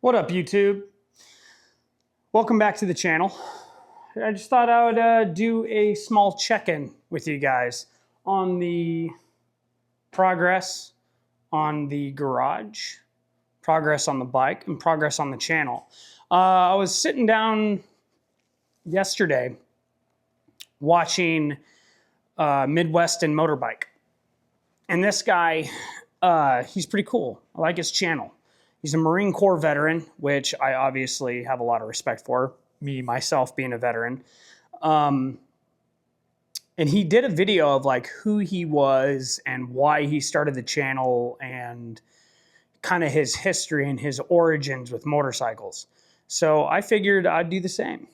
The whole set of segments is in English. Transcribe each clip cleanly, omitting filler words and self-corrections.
What up, YouTube? Welcome back to the channel. I just thought I would do a small check-in with you guys on the progress on the garage, progress on the bike, and progress on the channel. I was sitting down yesterday watching Midwest and Motorbike, and this guy, he's pretty cool. I like his channel. He's a Marine Corps veteran, which I obviously have a lot of respect for, me, myself being a veteran. And he did a video of like who he was and why he started the channel and kind of his history and his origins with motorcycles. So I figured I'd do the same.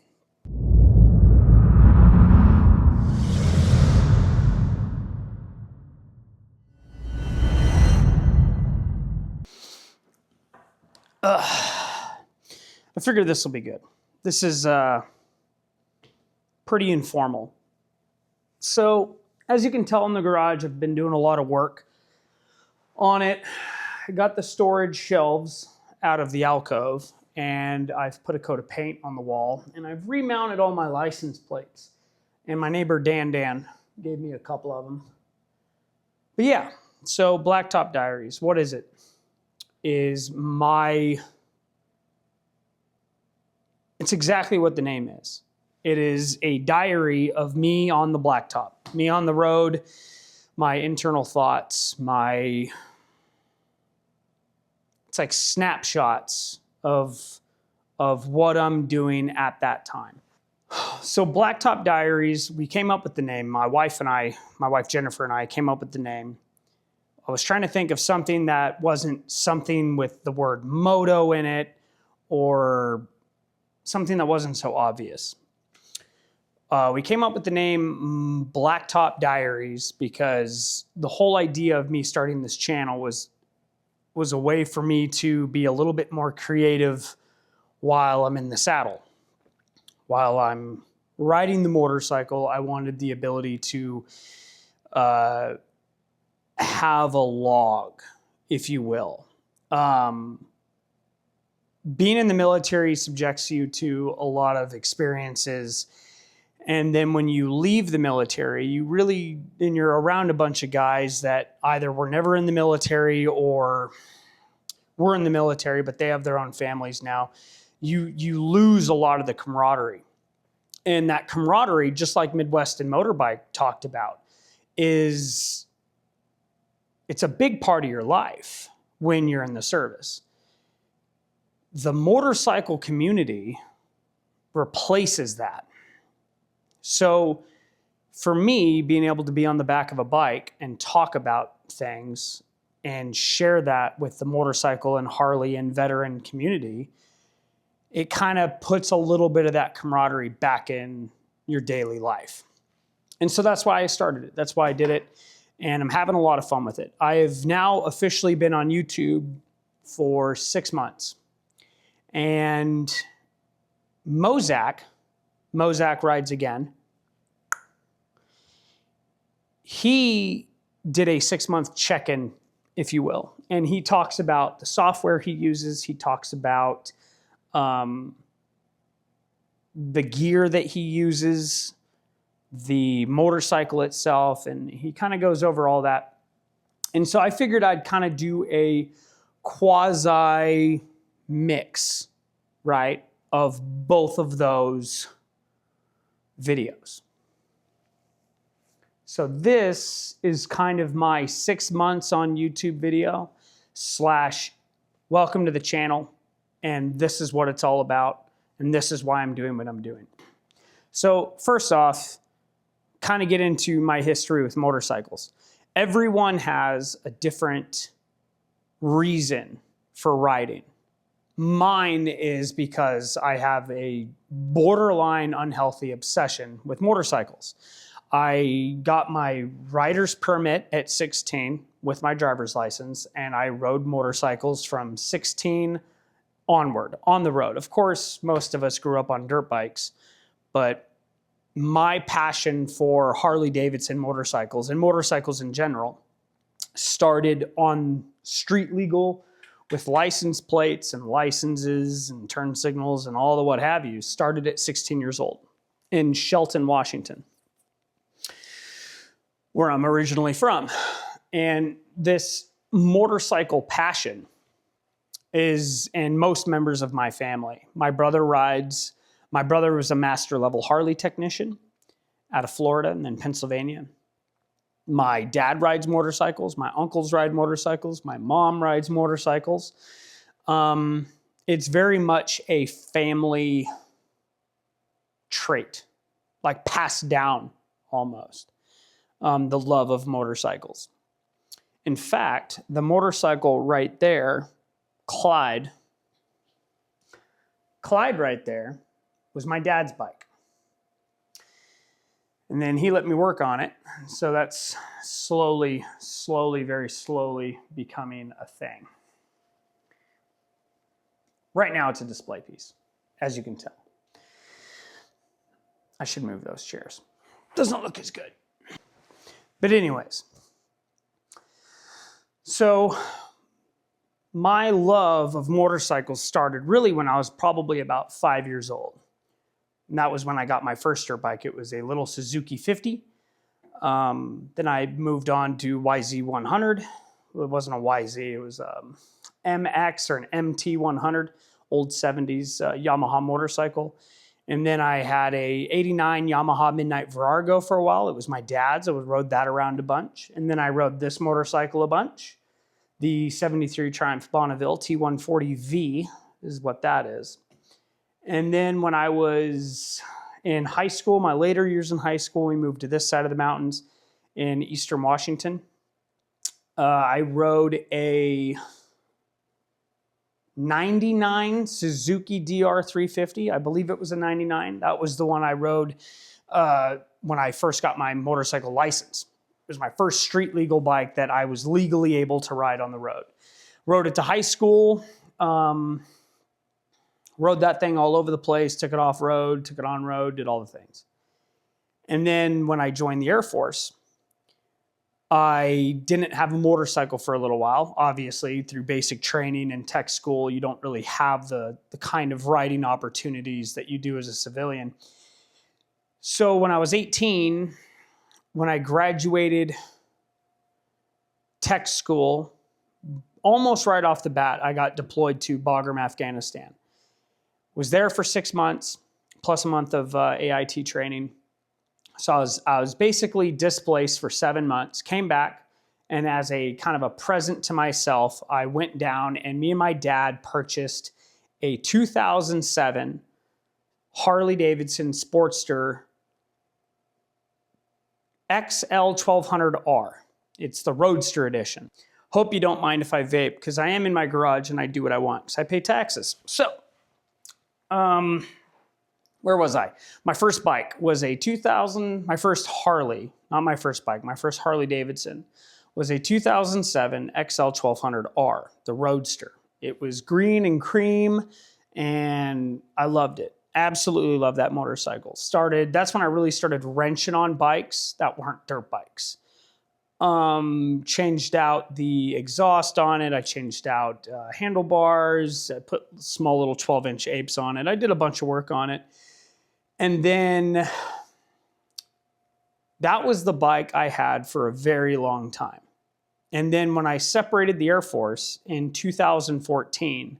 I figured this will be good. This is pretty informal. So, as you can tell in the garage, I've been doing a lot of work on it. I got the storage shelves out of the alcove, and I've put a coat of paint on the wall, and I've remounted all my license plates. And my neighbor Dan gave me a couple of them. But yeah, so Blacktop Diaries, what is it? It's exactly what the name is. It is a diary of me on the blacktop, me on the road, my internal thoughts, it's like snapshots of what I'm doing at that time. So Blacktop Diaries, we came up with the name. My wife Jennifer and I came up with the name. I was trying to think of something that wasn't something with the word moto in it or something that wasn't so obvious. We came up with the name Blacktop Diaries because the whole idea of me starting this channel was a way for me to be a little bit more creative while I'm in the saddle. While I'm riding the motorcycle, I wanted the ability to have a log, if you will. Being in the military subjects you to a lot of experiences. And then when you leave the military, you're around a bunch of guys that either were never in the military or were in the military, but they have their own families now. You lose a lot of the camaraderie. And that camaraderie, just like Midwest and Motorbike talked about, it's a big part of your life when you're in the service. The motorcycle community replaces that. So for me, being able to be on the back of a bike and talk about things and share that with the motorcycle and Harley and veteran community, it kind of puts a little bit of that camaraderie back in your daily life. And so that's why I started it. That's why I did it. And I'm having a lot of fun with it. I have now officially been on YouTube for 6 months. And Mozak Rides Again, he did a 6-month check-in, if you will. And he talks about the software he uses. He talks about the gear that he uses, the motorcycle itself, and he kind of goes over all that. And so I figured I'd kind of do a quasi mix, right, of both of those videos. So this is kind of my 6 months on YouTube video / welcome to the channel, and this is what it's all about, and this is why I'm doing what I'm doing. So first off, kind of get into my history with motorcycles. Everyone has a different reason for riding. Mine is because I have a borderline unhealthy obsession with motorcycles. I got my rider's permit at 16 with my driver's license, and I rode motorcycles from 16 onward on the road. Of course, most of us grew up on dirt bikes, but my passion for Harley Davidson motorcycles and motorcycles in general started on street legal with license plates and licenses and turn signals and all the what have you, started at 16 years old in Shelton, Washington, where I'm originally from. And this motorcycle passion is in most members of my family. My brother rides. My brother was a master level Harley technician out of Florida and then Pennsylvania. My dad rides motorcycles. My uncles ride motorcycles. My mom rides motorcycles. It's very much a family trait, like passed down almost, the love of motorcycles. In fact, the motorcycle right there, Clyde right there, was my dad's bike. And then he let me work on it. So that's slowly, very slowly becoming a thing. Right now it's a display piece, as you can tell. I should move those chairs. Doesn't look as good. But anyways, so my love of motorcycles started really when I was probably about 5 years old. And that was when I got my first dirt bike. It was a little Suzuki 50. Then I moved on to YZ100. It wasn't a YZ, it was MX or an MT100, old 70s Yamaha motorcycle. And then I had a 89 Yamaha Midnight Virago for a while. It was my dad's. I rode that around a bunch. And then I rode this motorcycle a bunch. The 73 Triumph Bonneville T140V is what that is. And then when I was in high school, my later years in high school, we moved to this side of the mountains in Eastern Washington. I rode a 99 Suzuki DR350. I believe it was a 99. That was the one I rode when I first got my motorcycle license. It was my first street legal bike that I was legally able to ride on the road. Rode it to high school. Rode that thing all over the place, took it off road, took it on road, did all the things. And then when I joined the Air Force, I didn't have a motorcycle for a little while. Obviously, through basic training and tech school, you don't really have the kind of riding opportunities that you do as a civilian. So when I was 18, when I graduated tech school, almost right off the bat, I got deployed to Bagram, Afghanistan. Was there for 6 months, plus a month of AIT training. So I was basically displaced for 7 months, came back, and as a kind of a present to myself, I went down and me and my dad purchased a 2007 Harley-Davidson Sportster XL 1200R. It's the Roadster edition. Hope you don't mind if I vape, because I am in my garage and I do what I want, because I pay taxes. So, where was I? My first bike was a 2000, my first Harley, not my first bike, my first Harley Davidson was a 2007 XL 1200R, the Roadster. It was green and cream, and I loved it. Absolutely loved that motorcycle. That's when I really started wrenching on bikes that weren't dirt bikes. Changed out the exhaust on it. I changed out handlebars. I put small little 12-inch apes on it. I did a bunch of work on it. And then that was the bike I had for a very long time. And then when I separated the Air Force in 2014,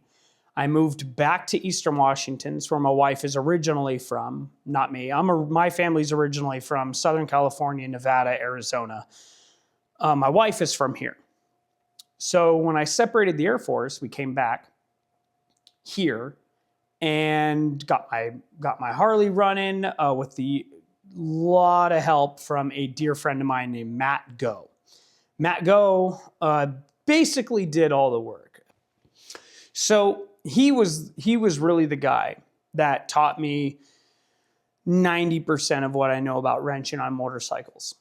I moved back to Eastern Washington. It's where my wife is originally from, not me. My family's originally from Southern California, Nevada, Arizona. My wife is from here. So when I separated the Air Force, we came back here and got my Harley running with the lot of help from a dear friend of mine named Matt Go. Matt Go basically did all the work. So he was really the guy that taught me 90% of what I know about wrenching on motorcycles.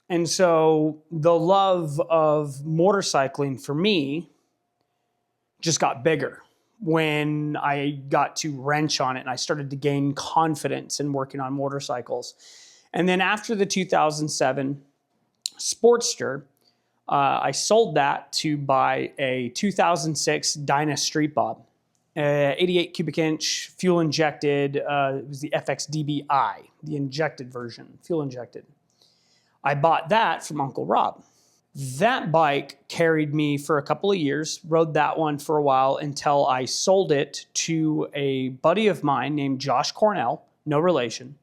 And so the love of motorcycling for me just got bigger when I got to wrench on it and I started to gain confidence in working on motorcycles. And then after the 2007 Sportster, I sold that to buy a 2006 Dyna Street Bob, 88 cubic inch, fuel injected. It was the FXDBI, the injected version, fuel injected. I bought that from Uncle Rob. That bike carried me for a couple of years, rode that one for a while until I sold it to a buddy of mine named Josh Cornell, no relation.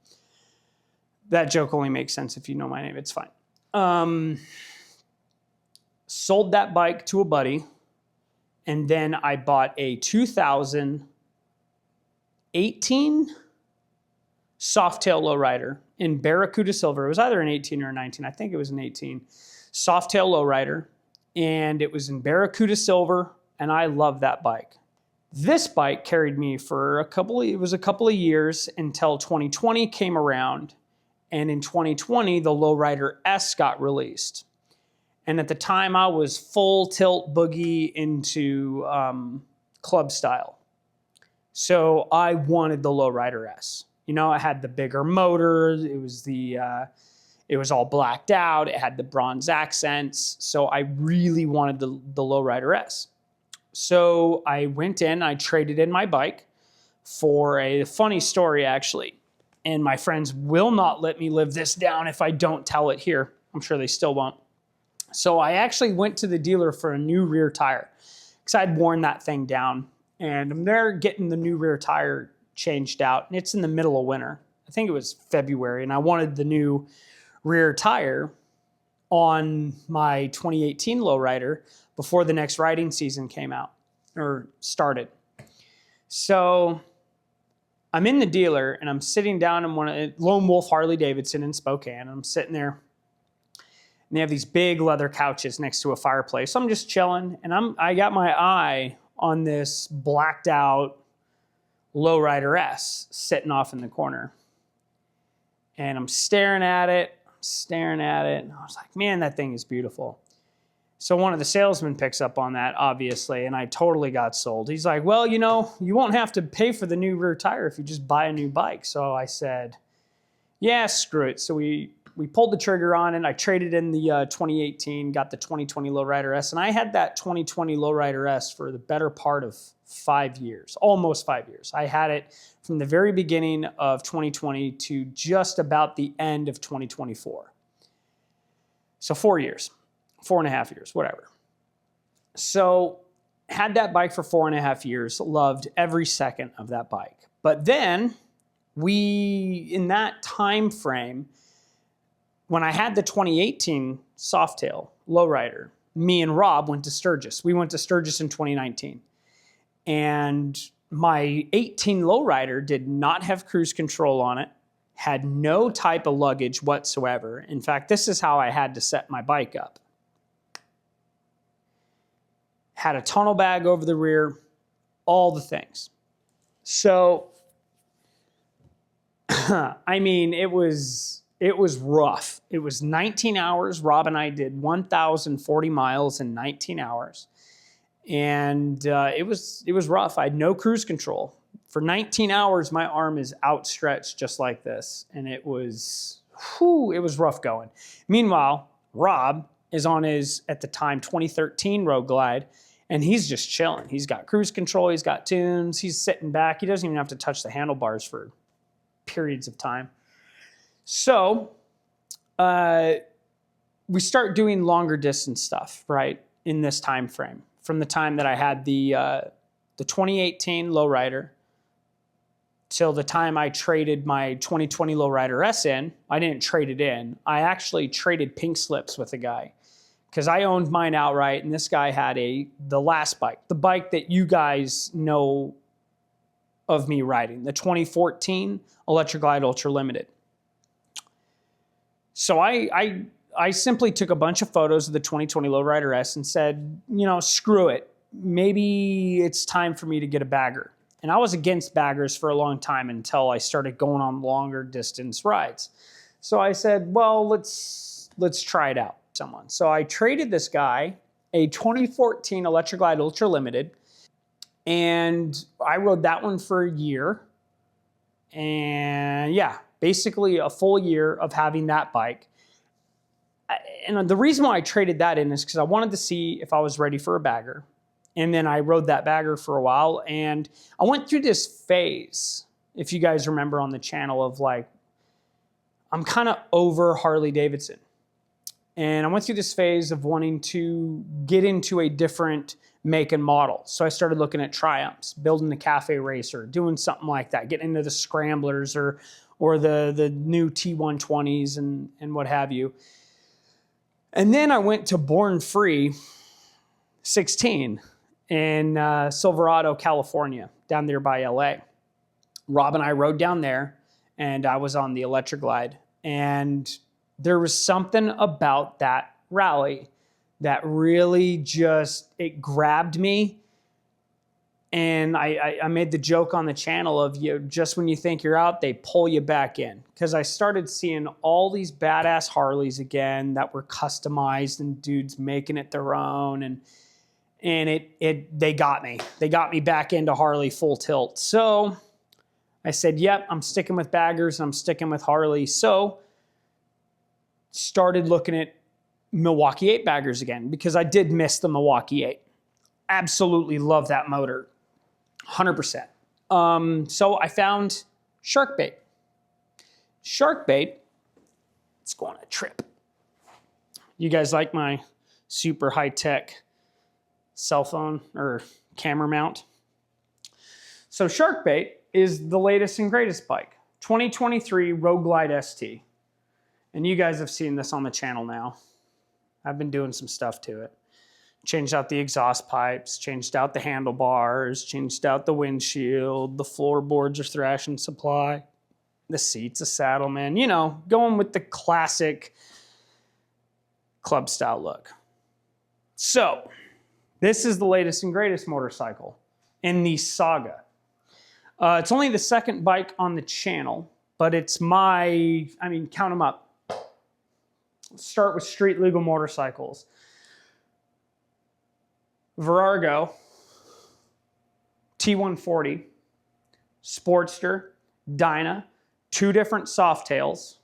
That joke only makes sense if you know my name, it's fine. Sold that bike to a buddy, and then I bought a 2018 Softail lowrider in Barracuda Silver. It was either an 18 or a 19. I think it was an 18. Softail lowrider, and it was in Barracuda Silver, and I love that bike. This bike carried me for a couple of years until 2020 came around, and in 2020 the Lowrider S got released. And at the time I was full tilt boogie into club style. So I wanted the Lowrider S. You know, it had the bigger motor, it was all blacked out, it had the bronze accents, so I really wanted the Lowrider S. So I went in, I traded in my bike for a funny story actually, and my friends will not let me live this down if I don't tell it here. I'm sure they still won't. So I actually went to the dealer for a new rear tire because I'd worn that thing down, and I'm there getting the new rear tire changed out, and it's in the middle of winter. I think it was February, and I wanted the new rear tire on my 2018 lowrider before the next riding season came out or started. So I'm in the dealer and I'm sitting down in one of Lone Wolf Harley Davidson in Spokane. And I'm sitting there and they have these big leather couches next to a fireplace. So I'm just chilling and I got my eye on this blacked out Lowrider S sitting off in the corner. And I'm staring at it, and I was like, man, that thing is beautiful. So one of the salesmen picks up on that, obviously, and I totally got sold. He's like, well, you know, you won't have to pay for the new rear tire if you just buy a new bike. So I said, yeah, screw it. So we pulled the trigger on it. I traded in the 2018, got the 2020 Lowrider S, and I had that 2020 Lowrider S for the better part of 5 years, almost 5 years. I had it from the very beginning of 2020 to just about the end of 2024. So 4 years, 4.5 years, whatever. So had that bike for 4.5 years, loved every second of that bike. But then in that time frame, when I had the 2018 Softail lowrider, me and Rob went to Sturgis. We went to Sturgis in 2019. And my 18 lowrider did not have cruise control on it, had no type of luggage whatsoever. In fact, this is how I had to set my bike up. Had a tonneau bag over the rear, all the things. So, I mean, it was rough. It was 19 hours. Rob and I did 1,040 miles in 19 hours. And it was rough. I had no cruise control. For 19 hours, my arm is outstretched just like this. And it was rough going. Meanwhile, Rob is on his, at the time, 2013 Road Glide, and he's just chilling. He's got cruise control. He's got tunes. He's sitting back. He doesn't even have to touch the handlebars for periods of time. So we start doing longer distance stuff, right, in this time frame. From the time that I had the 2018 lowrider till the time I traded my 2020 lowrider S in. I didn't trade it in. I actually traded pink slips with a guy because I owned mine outright, and this guy had the last bike, the bike that you guys know of me riding, the 2014 Electric Glide Ultra Limited. So I simply took a bunch of photos of the 2020 Lowrider S and said, you know, screw it. Maybe it's time for me to get a bagger. And I was against baggers for a long time until I started going on longer distance rides. So I said, well, let's try it out, someone. So I traded this guy a 2014 Electric Glide Ultra Limited, and I rode that one for a year. And yeah, basically a full year of having that bike. And the reason why I traded that in is because I wanted to see if I was ready for a bagger. And then I rode that bagger for a while, and I went through this phase, if you guys remember on the channel, of like, I'm kind of over Harley Davidson. And I went through this phase of wanting to get into a different make and model. So I started looking at Triumphs, building a cafe racer, doing something like that, getting into the Scramblers or the new T120s and what have you. And then I went to Born Free 16 in Silverado, California, down there by LA. Rob and I rode down there, and I was on the Electric Glide. And there was something about that rally that really just, it grabbed me. And I made the joke on the channel of, you know, just when you think you're out, they pull you back in. Because I started seeing all these badass Harleys again that were customized and dudes making it their own. And they got me. They got me back into Harley full tilt. So I said, yep, I'm sticking with baggers. I'm sticking with Harley. So started looking at Milwaukee 8 baggers again, because I did miss the Milwaukee 8. Absolutely love that motor. 100%. So I found Sharkbait. Sharkbait, let's go on a trip. You guys like my super high-tech cell phone or camera mount? So Sharkbait is the latest and greatest bike. 2023 Road Glide ST. And you guys have seen this on the channel now. I've been doing some stuff to it. Changed out the exhaust pipes, changed out the handlebars, changed out the windshield, the floorboards are Thrash and Supply, the seats a Saddleman, you know, going with the classic club style look. So, this is the latest and greatest motorcycle in the saga. It's only the second bike on the channel, but it's my, I mean, count them up. Let's start with street legal motorcycles. Virago, T140, Sportster, Dyna, 2 different Softails,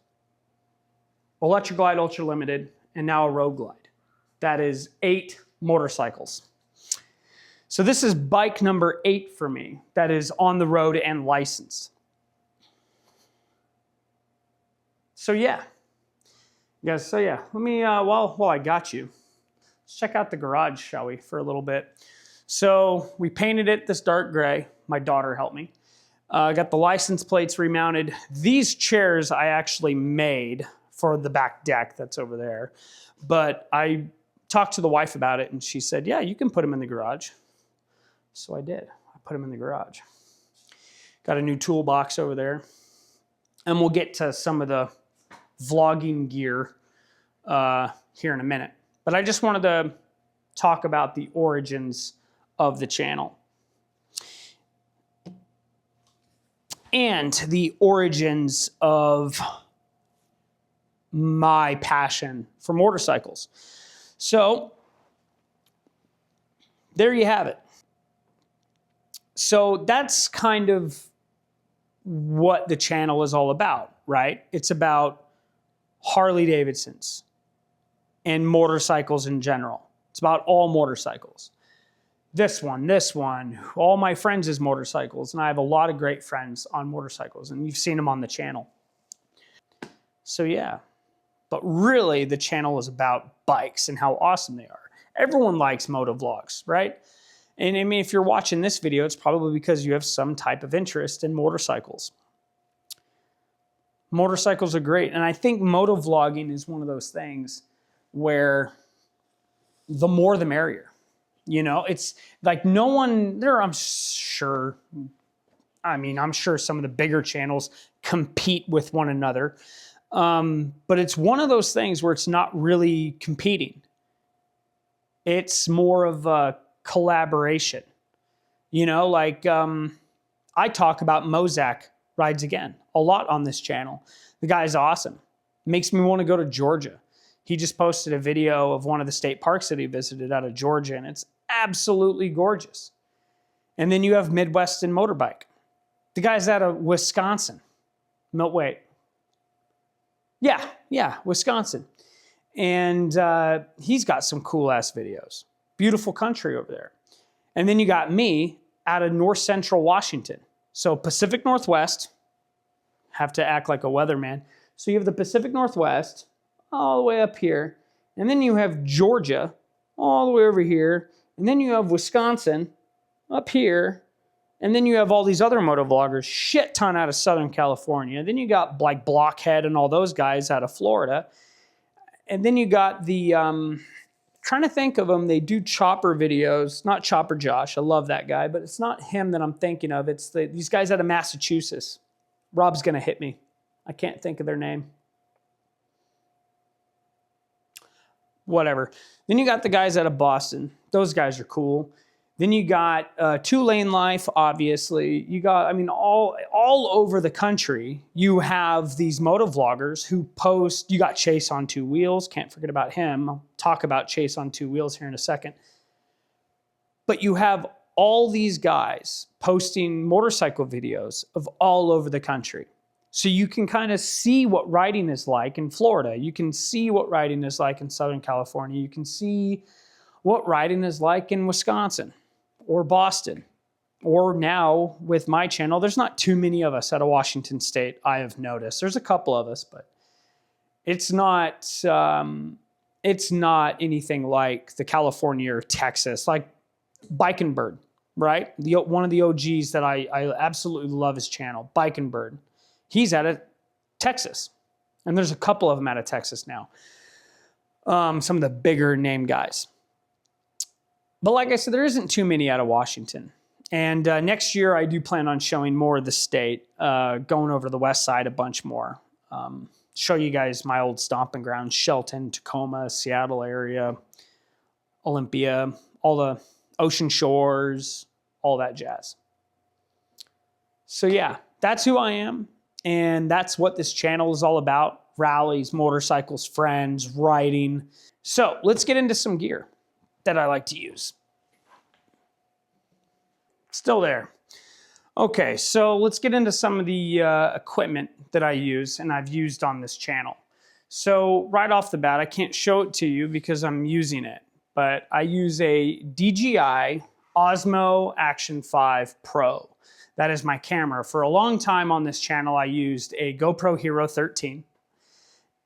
Electric Glide Ultra Limited, and now a Road Glide. That is 8 motorcycles. So this is bike number 8 for me that is on the road and licensed. So yeah, guys. So yeah, let me while I got you, let's check out the garage, shall we, for a little bit. So we painted it this dark gray. My daughter helped me. Got the license plates remounted. These chairs I actually made for the back deck that's over there, but I talked to the wife about it, and she said, yeah, you can put them in the garage. So I did. I put them in the garage. Got a new toolbox over there. And we'll get to some of the vlogging gear here in a minute. But I just wanted to talk about the origins of the channel. And the origins of my passion for motorcycles. So, there you have it. So that's kind of what the channel is all about, right? It's about Harley Davidsons and motorcycles in general. It's about all motorcycles. This one, all my friends' motorcycles, and I have a lot of great friends on motorcycles, and you've seen them on the channel. So yeah, but really the channel is about bikes and how awesome they are. Everyone likes motovlogs, right? And I mean, if you're watching this video, it's probably because you have some type of interest in motorcycles. Motorcycles are great. And I think motovlogging is one of those things where the more the merrier. You know, it's like no one there, I'm sure some of the bigger channels compete with one another. But it's one of those things where it's not really competing. It's more of a collaboration. You know, like I talk about Mozak Rides Again a lot on this channel. The guy's awesome. Makes me want to go to Georgia. He just posted a video of one of the state parks that he visited out of Georgia, and it's absolutely gorgeous. And then you have Midwestern Motorbike. The guy's out of Wisconsin. No, wait. Yeah, Wisconsin. And he's got some cool ass videos. Beautiful country over there. And then you got me out of north central Washington. So Pacific Northwest, have to act like a weatherman. So you have the Pacific Northwest all the way up here. And then you have Georgia all the way over here. And then you have Wisconsin up here. And then you have all these other motovloggers, shit ton out of Southern California. Then you got like Blockhead and all those guys out of Florida. And then you got the, trying to think of them, they do chopper videos. Not Chopper Josh, I love that guy, but it's not him that I'm thinking of. It's these guys out of Massachusetts. Rob's gonna hit me. I can't think of their name. Whatever. Then you got the guys out of Boston. Those guys are cool. Then you got Two Lane Life, obviously. You got, I mean, all over the country, you have these motovloggers who post. You got Chase on Two Wheels. Can't forget about him. I'll talk about Chase on Two Wheels here in a second. But you have all these guys posting motorcycle videos of all over the country. So you can kind of see what riding is like in Florida. You can see what riding is like in Southern California. You can see what riding is like in Wisconsin or Boston. Or now with my channel, there's not too many of us out of Washington State, I have noticed. There's a couple of us, but it's not anything like the California or Texas, like Bike and Bird, right? One of the OGs that I absolutely love his channel, Bike and Bird. He's out of Texas. And there's a couple of them out of Texas now. Some of the bigger name guys. But like I said, there isn't too many out of Washington. And next year, I do plan on showing more of the state, going over to the west side a bunch more. Show you guys my old stomping grounds, Shelton, Tacoma, Seattle area, Olympia, all the ocean shores, all that jazz. So yeah, that's who I am. And that's what this channel is all about. Rallies, motorcycles, friends, riding. So let's get into some gear that I like to use. Still there. Okay, so let's get into some of the equipment that I use and I've used on this channel. So right off the bat, I can't show it to you because I'm using it, but I use a DJI Osmo Action 5 Pro. That is my camera. For a long time on this channel, I used a GoPro Hero 13.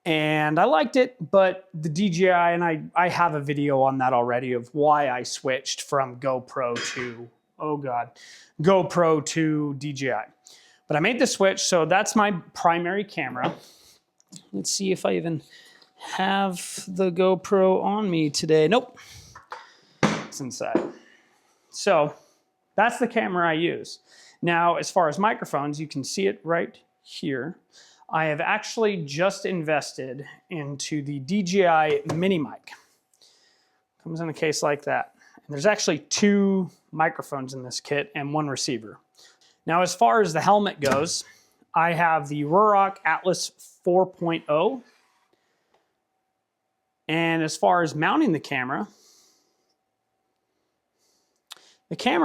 And I liked it, but the DJI, and I have a video on that already of why I switched from GoPro to, oh God, GoPro to DJI. But I made the switch, so that's my primary camera. Let's see if I even have the GoPro on me today. Nope, it's inside. So that's the camera I use. Now, as far as microphones, you can see it right here. I have actually just invested into the DJI mini mic. Comes in a case like that. And there's actually 2 microphones in this kit and 1 receiver. Now, as far as the helmet goes, I have the Ruroc Atlas 4.0. And as far as mounting the camera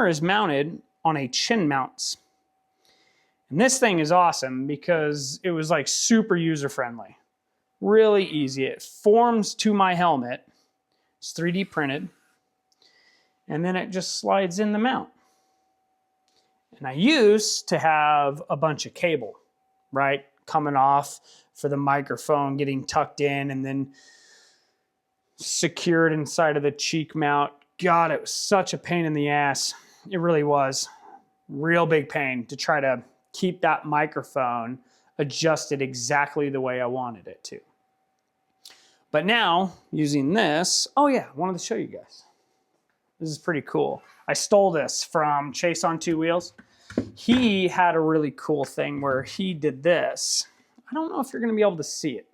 is mounted on a chin mounts. And this thing is awesome because it was like super user-friendly. Really easy. It forms to my helmet. It's 3D printed. And then it just slides in the mount. And I used to have a bunch of cable, right? Coming off for the microphone, getting tucked in, and then secured inside of the cheek mount. God, it was such a pain in the ass. It really was. Real big pain to try to keep that microphone adjusted exactly the way I wanted it to. But now, using this, oh yeah, I wanted to show you guys. This is pretty cool. I stole this from Chase on Two Wheels. He had a really cool thing where he did this. I don't know if you're gonna be able to see it,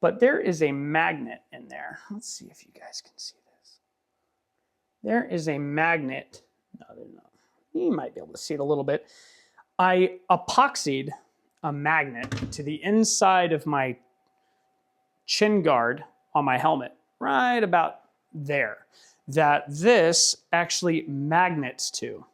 but there is a magnet in there. Let's see if you guys can see this. There is a magnet. No, there's not. You might be able to see it a little bit. I epoxied a magnet to the inside of my chin guard on my helmet, right about there, that this actually magnets to.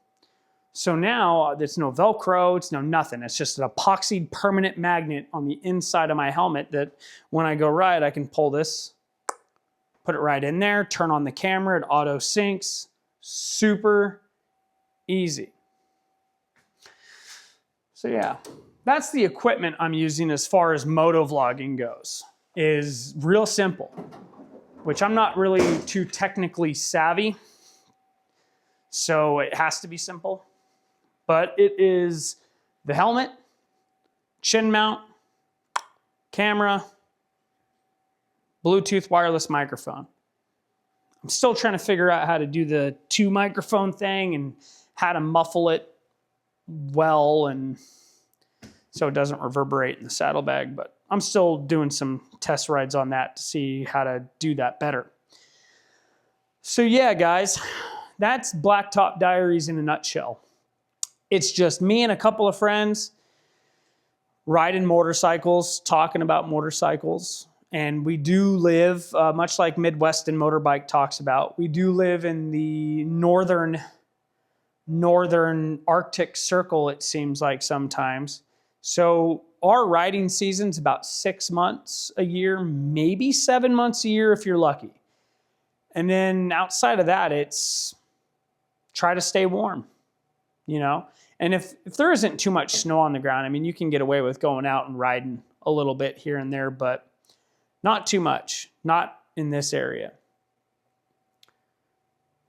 So now it's no Velcro, it's no nothing. It's just an epoxied permanent magnet on the inside of my helmet that when I go ride, I can pull this Put it right in there, turn on the camera, it auto syncs. Super easy. So yeah, that's the equipment I'm using as far as motovlogging goes. Is real simple, which I'm not really too technically savvy, so it has to be simple. But it is the helmet, chin mount, camera, Bluetooth wireless microphone. I'm still trying to figure out how to do the 2 microphone thing and how to muffle it well and so it doesn't reverberate in the saddlebag, but I'm still doing some test rides on that to see how to do that better. So yeah, guys, that's Blacktop Diaries in a nutshell. It's just me and a couple of friends riding motorcycles, talking about motorcycles. And we do live, much like Midwestern Motorbike talks about, we do live in the northern Arctic Circle, it seems like sometimes. So our riding season's about 6 months a year, maybe 7 months a year if you're lucky. And then outside of that, it's try to stay warm, you know? And if there isn't too much snow on the ground, I mean, you can get away with going out and riding a little bit here and there, but not too much, not in this area.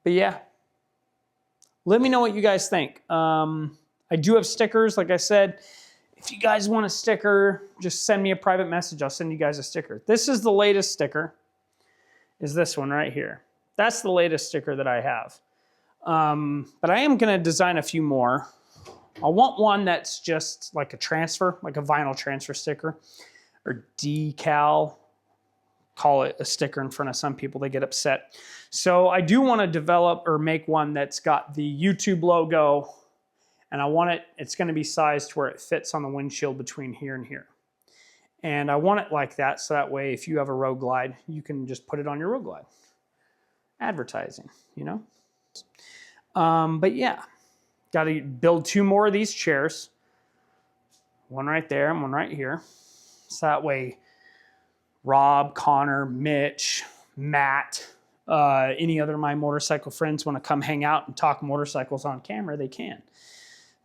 But yeah, let me know what you guys think. I do have stickers, like I said. If you guys want a sticker, just send me a private message. I'll send you guys a sticker. This is the latest sticker, is this one right here. That's the latest sticker that I have. But I am going to design a few more. I want one that's just like a transfer, like a vinyl transfer sticker or decal. Call it a sticker in front of some people, they get upset. So I do want to develop or make one that's got the YouTube logo, and I want it, it's going to be sized where it fits on the windshield between here and here. And I want it like that, so that way if you have a road glide, you can just put it on your road glide. Advertising, you know? But yeah, got to build 2 more of these chairs. One right there and one right here. So that way Rob, Connor, Mitch, Matt, any other of my motorcycle friends want to come hang out and talk motorcycles on camera, they can.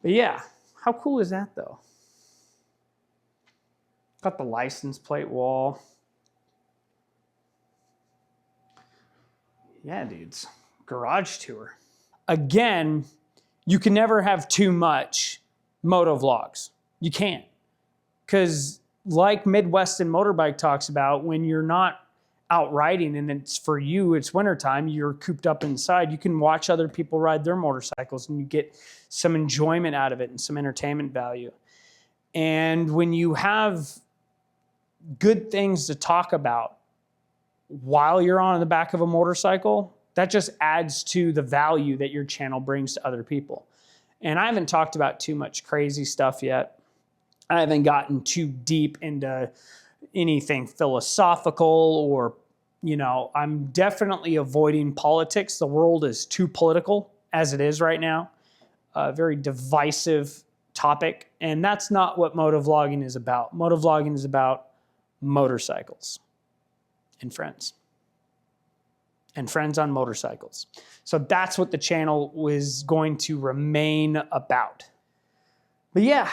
But yeah, how cool is that though? Got the license plate wall. Yeah, dudes, garage tour. Again, you can never have too much motovlogs. You can't. Because like Midwestern Motorbike talks about, when you're not out riding and it's for you, it's wintertime, you're cooped up inside, you can watch other people ride their motorcycles and you get some enjoyment out of it and some entertainment value. And when you have good things to talk about while you're on the back of a motorcycle, that just adds to the value that your channel brings to other people. And I haven't talked about too much crazy stuff yet. I haven't gotten too deep into anything philosophical or, you know, I'm definitely avoiding politics. The world is too political as it is right now. A very divisive topic. And that's not what motovlogging is about. Motovlogging is about motorcycles and friends. And friends on motorcycles. So that's what the channel was going to remain about. But yeah.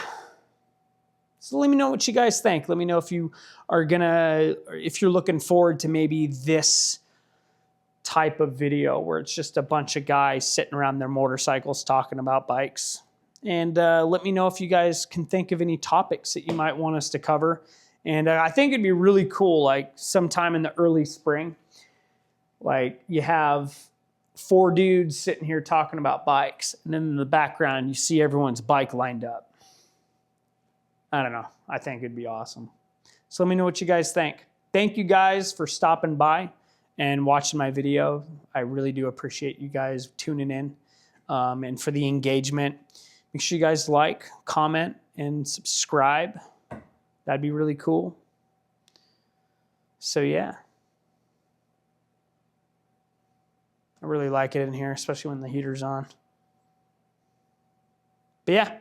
So let me know what you guys think. Let me know if you are if you're looking forward to maybe this type of video where it's just a bunch of guys sitting around their motorcycles talking about bikes. And let me know if you guys can think of any topics that you might want us to cover. And I think it'd be really cool, like sometime in the early spring, like you have 4 dudes sitting here talking about bikes, and then in the background you see everyone's bike lined up. I don't know. I think it'd be awesome. So let me know what you guys think. Thank you guys for stopping by and watching my video. I really do appreciate you guys tuning in and for the engagement. Make sure you guys like, comment, and subscribe. That'd be really cool. So yeah. I really like it in here, especially when the heater's on. But yeah,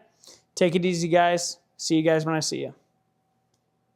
take it easy, guys. See you guys when I see you.